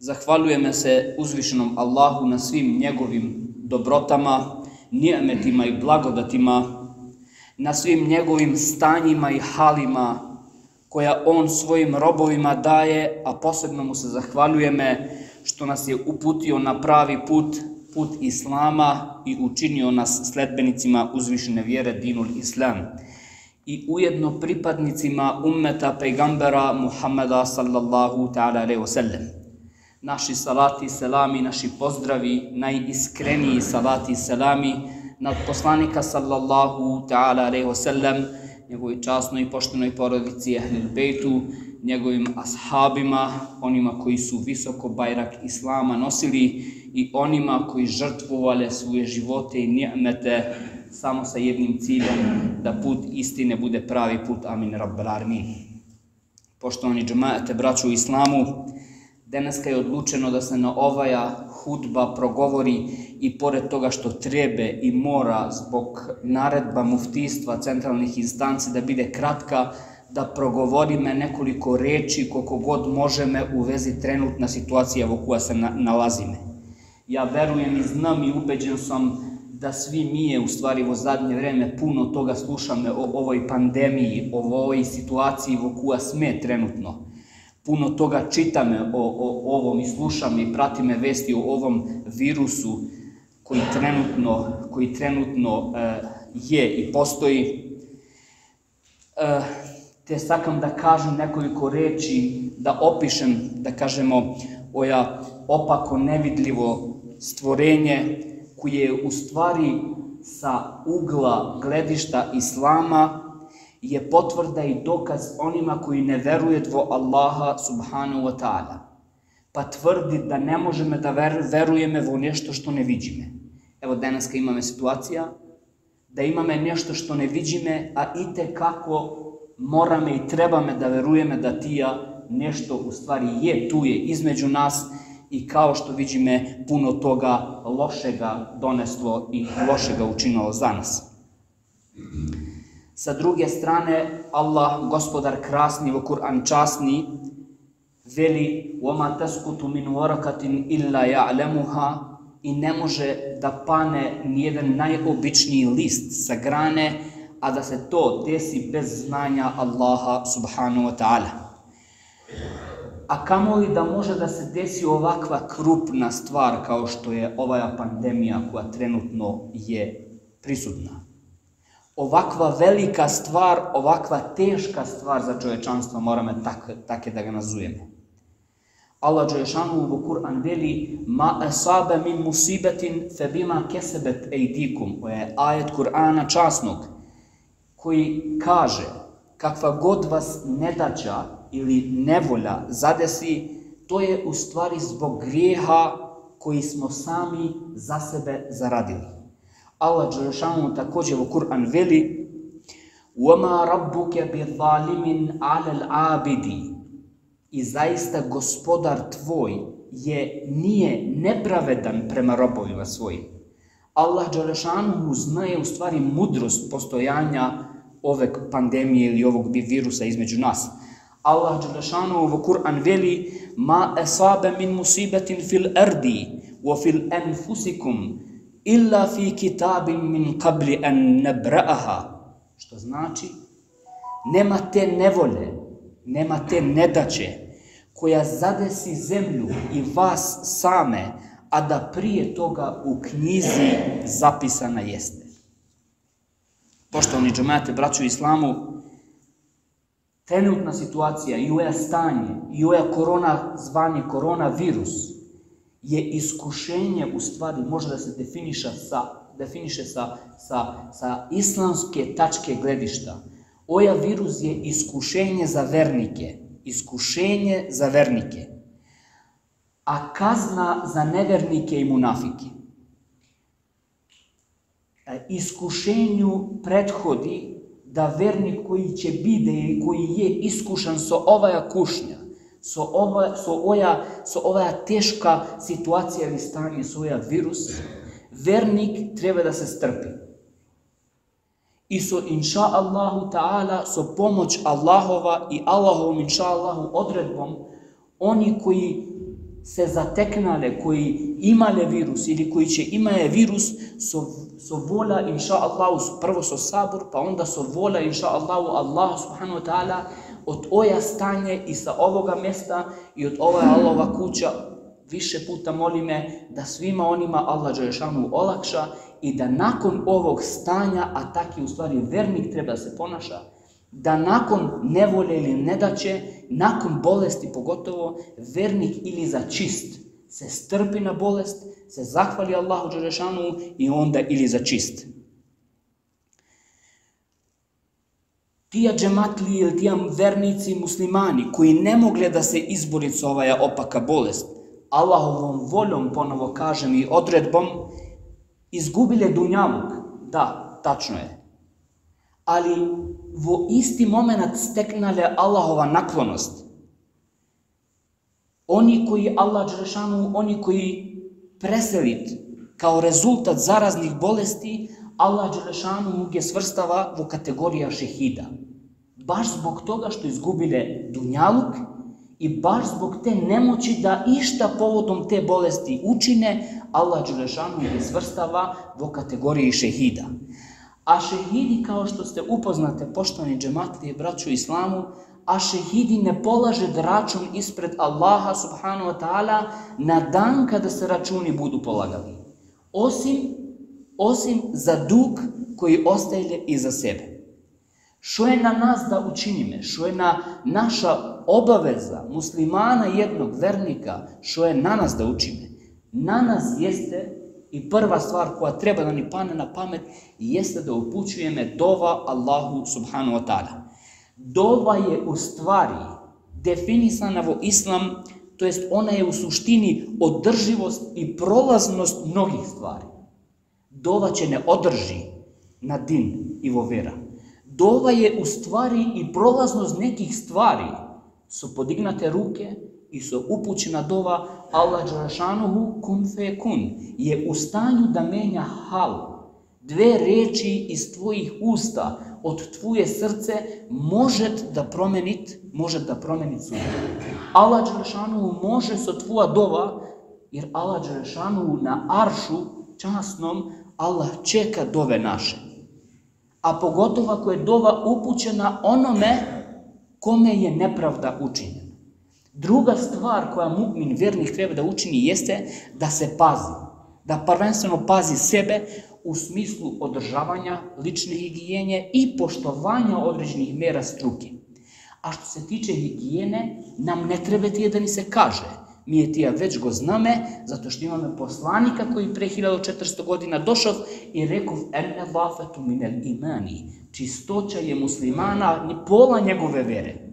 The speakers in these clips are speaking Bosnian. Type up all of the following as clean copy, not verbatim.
Zahvaljujemo se uzvišenom Allahu na svim njegovim dobrotama, ni'metima i blagodatima, na svim njegovim stanjima i halima koja on svojim robovima daje, a posebno mu se zahvaljujemo što nas je uputio na pravi put, put Islama i učinio nas sledbenicima uzvišene vjere dinul Islam i ujedno pripadnicima ummeta pejgambera Muhammeda sallallahu ta'ala alejhi ve sellem. Naši salati i selami, naši pozdravi, najiskreniji salati i selami nad poslanika sallallahu ta'ala alejhi ve sellem, njegovoj časnoj i poštenoj porodici Ehlil Bejtu, njegovim ashabima, onima koji su visoko bajrak Islama nosili i onima koji žrtvovali svoje živote i ni'mete samo sa jednim ciljem, da put istine bude pravi put. Amin rabbal alamin. Poštovani džemaete, braćo u Islamu, danas je odlučeno da se na ovaja hudba progovori i pored toga što trebe i mora zbog naredba muftijstva centralnih instanci da bude kratka, da progovorime nekoliko reči koliko god možemo u vezi trenutna situacija u koja se nalazime. Ja verujem i znam i ubeđen sam da svi mi u stvari u zadnje vreme puno toga slušamo o ovoj pandemiji, o ovoj situaciji u koja sme trenutno. Puno toga čitame o ovom i slušamo i pratime vesti o ovom virusu koji trenutno je i postoji. Te sakam da kažem nekoliko reči, da opišem, da kažemo, oja opako nevidljivo stvorenje koje je u stvari sa ugla gledišta Islama je potvrda i dokaz onima koji ne veruje dvo Allaha subhanahu wa ta'ala. Pa tvrdi da ne možemo da verujeme vo nešto što ne vidime. Evo danas kad imamo situacija da imamo nešto što ne vidime, a itekako moramo i trebamo da verujeme da tija nešto u stvari je, tu je između nas i kao što vidime puno toga lošega doneslo i lošega učinilo za nas. Sa druge strane, Allah, gospodar krasni, u Kur'an časni, veli وَمَا تَسْكُتُ مِنْ وَرَكَةٍ إِلَّا يَعْلَمُهَا i ne može da pane nijedan najobičniji list sa grane, a da se to desi bez znanja Allaha subhanahu wa ta'ala. A kamoli da može da se desi ovakva krupna stvar kao što je ova pandemija koja trenutno je prisutna. Ovakva velika stvar, ovakva teška stvar za čovječanstvo moramo tako da ga nazujemo. Allah dželešanu u Kur'an veli ma asabe min musibetin fe bima kesebet ejdikum. Ovo je ajet Kur'ana časnog koji kaže kakva god vas nedaća ili nevolja zadesi, to je u stvari zbog grijeha koji smo sami za sebe zaradili. Allah dželešanu također u Kur'an veli وَمَا رَبُّكَ بِظَالِمٍ عَلَى الْعَابِدِ i zaista gospodar tvoj nije nepravedan prema robovima svojim. Allah dželešanu znaje u stvari mudrost postojanja ove pandemije ili ovog virusa između nas. Allah dželešanu u Kur'an veli ma asabe min musibetin fil ardi wa fil anfusikum illa fi kitabin min qabli an nabra'aha. Što znači, nema te nevolje, nema te nedaće koja zadesi zemlju i vas same, a da prije toga u knjizi zapisana jeste. Poštovani džemaate, braćo u Islamu, trenutna situacija i ovo stanje, i ovo koronavirus je iskušenje, u stvari može da se definiše sa islamske tačke gledišta. Ovaj virus je iskušenje za vernike, a kazna za nevernike i munafike. Iskušenju prethodi da vernik koji će biti ili koji je iskušan sa ovaja kušnja, sa ova teška situacija ili stanje, sa ovaj virus, vernik treba da se strpi. I inša Allahu ta'ala, so pomoć Allahova i Allahovom inša Allahu odredbom, oni koji se zateknale, koji imale virus ili koji će imaju virus, so vola, inša Allahu, prvo so sabur, pa onda so vola, inša Allahu subhanahu wa ta'ala, od oja stanje i sa ovoga mjesta i od ova Allahova kuća, više puta moli me da svima onima Allah dželešanu olakša i da nakon ovog stanja, a taki u stvari vernik treba da se ponaša, da nakon nevolje ili nedaće, nakon bolesti pogotovo, vernik ili za čist se strpi na bolest, se zahvali Allahu dželešanu i onda ili za čist. Tija džematliji ili tija vernici muslimani koji ne mogle da se izbori s ovaja opaka bolest, Allahovom voljom, ponovo kažem i odredbom, izgubile dunjaluk. Da, tačno je. Ali vo isti moment steknale Allahova naklonost. Oni koji Allah dželešanu, oni koji preselit kao rezultat zaraznih bolesti, Allah dželešanu je svrstava u kategorija šehida. Baš zbog toga što izgubile dunjaluk i baš zbog te nemoći da išta povodom te bolesti učine, Allah dželešanu je svrstava u kategoriji šehida. A šehidi, kao što ste upoznate, poštovani džematlije, braću islamu, a šehidi ne polaže račun ispred Allaha subhanahu wa ta'ala na dan kada se računi budu polagali. Osim za dug koji ostaje iza sebe. Što je na nas da učinime? Što je naša obaveza muslimana jednog vernika? Što je na nas da učine? Na nas jeste, i prva stvar koja treba da ni pane na pamet, jeste da upućujeme dova Allahu subhanahu wa ta'ala. Dova je u stvari definisana u islam, to jest ona je u suštini održivost i prolaznost mnogih stvari. Dova će ne održi na din i vo vera. Dova je u stvari i prolaznost nekih stvari. Su podignate ruke i su upućena dova Allah dželešanuhu kun fe kun. Je u stanju da menja hal. Dve reči iz tvojih usta, od tvoje srce, može da promenit sudbinu. Allah dželešanuhu može sa tvoja dova, jer Allah dželešanuhu na aršu časnom, Allah čeka dove naše. A pogotovo ako je dova upućena onome kome je nepravda učinjena. Druga stvar koja mu'min vjernik treba da učini jeste da se pazi. Da prvenstveno pazi sebe u smislu održavanja lične higijene i poštovanja određenih mera struke. A što se tiče higijene, nam ne treba tije da ni se kaže. Mi je tija već go zname, zato što imamo poslanika koji pre 1400 godina došao i rekao enne vafetu minel imani. Čistoća je muslimana ni pola njegove vere.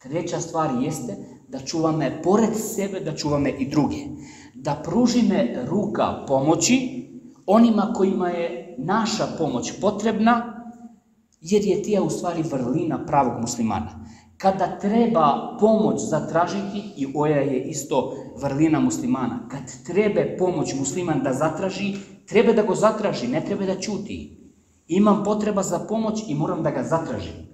Treća stvar jeste da čuvame pored sebe, da čuvame i druge. Da pružime ruka pomoći onima kojima je naša pomoć potrebna, jer je tija u stvari vrlina pravog muslimana. Kada treba pomoć zatražiti, i oja je isto vrlina muslimana, kad treba pomoć musliman da zatraži, treba da go zatraži, ne treba da ćuti. Imam potreba za pomoć i moram da ga zatražim.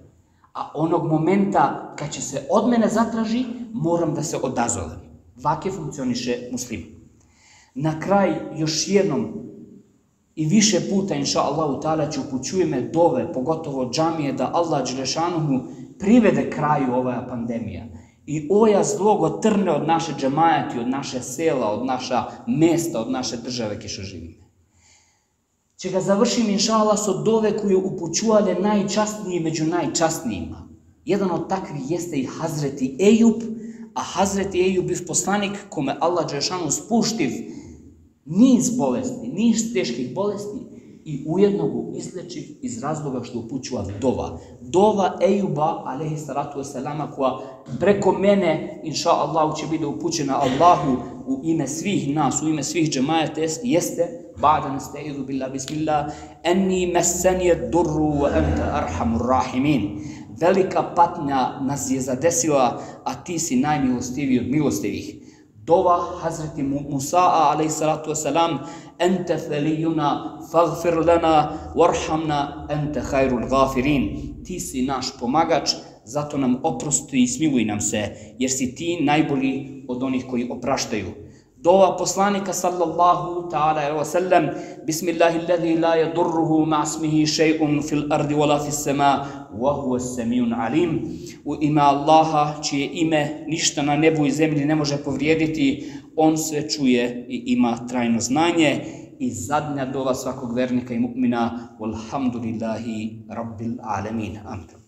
A onog momenta kad će se od mene zatraži, moram da se odazovem. Vake funkcioniše musliman. Na kraj još jednom i više puta, inša Allahu ta'ala, ću upućujeme dove, pogotovo džamije, da Allah dželešanuhu privede kraju ova pandemija. I oja zlogo trne od naše džemajati, od naše sela, od naša mesta, od naše države gdje što živimo. Će ga završim, inša Allah, so dove koje upućuvale najčasniji među najčasnijima. Jedan od takvih jeste i Hazreti Ejub, a Hazreti Ejub bio poslanik kome Allah dželešanuhu spuštiv niz bolesti, niz teških bolesti i ujedno ga izlečiv iz razloga što upućuva dova. Dova Ejuba, alejhi salatu wasalama, koja preko mene, inša Allah, će biti upućena Allahu u ime svih nas, u ime svih džemajata, jeste ba'da nasta'idhu billah, bismillah, enni messenije durru wa anta arhamur rahimin. Velika patnja nas je zadesila, a ti si najmilostiviji od milostivih. Dova Hazreti Musa'a, alejhi salatu wasalam, ente felijuna, faghfir lana, warhamna, ente khairul gafirin. Ti si naš pomagač, zato nam oprosti i smiluj nam se, jer si ti najbolji od onih koji opraštaju. Dova poslanika sallallahu ta'ala alejhi ve sellem: Bismillahilladzi la yadurruhu ma'asmihi shay'un fil ardi wala fis sama wa huwa as-sami'un alim. U ime Allaha, čije ime ništa na nebu i zemlji ne može povrijediti, on sve čuje i ima trajno znanje. I zadnja dova svakog vernika i mu'mina: Walhamdulillahi rabbil alamin. Amin.